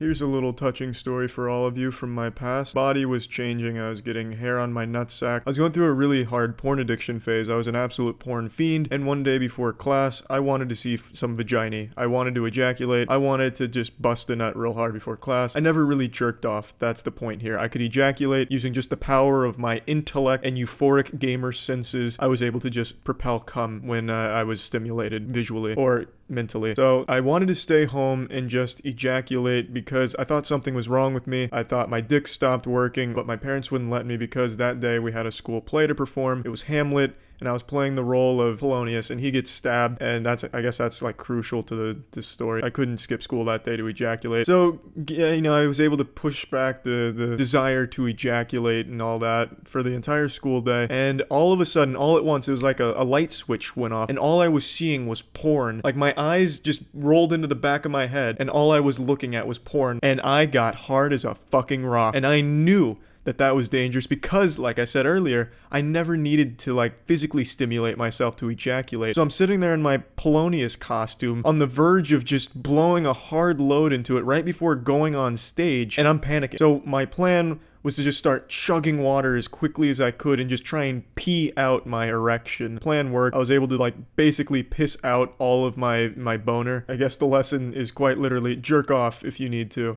Here's a little touching story for all of you from my past. Body was changing. I was getting hair on my nutsack. I was going through a really hard porn addiction phase. I was an absolute porn fiend. And one day before class, I wanted to see some vagina. I wanted to ejaculate. I wanted to just bust a nut real hard before class. I never really jerked off. That's the point here. I could ejaculate using just the power of my intellect and euphoric gamer senses. I was able to just propel cum when I was stimulated visually or mentally. So I wanted to stay home and just ejaculate because I thought something was wrong with me. I thought my dick stopped working, but my parents wouldn't let me because that day we had a school play to perform. It was Hamlet, and I was playing the role of Polonius, and he gets stabbed, and I guess that's like crucial to the story. I couldn't skip school that day to ejaculate. So, yeah, I was able to push back the desire to ejaculate and all that for the entire school day, and all of a sudden, all at once, it was like a light switch went off, and all I was seeing was porn. Like, my eyes just rolled into the back of my head, and all I was looking at was porn, and I got hard as a fucking rock, and I knew that was dangerous because, like I said earlier, I never needed to like physically stimulate myself to ejaculate. So I'm sitting there in my Polonius costume on the verge of just blowing a hard load into it right before going on stage, and I'm panicking. So my plan was to just start chugging water as quickly as I could and just try and pee out my erection. Plan worked. I was able to like basically piss out all of my boner. I guess the lesson is quite literally jerk off if you need to.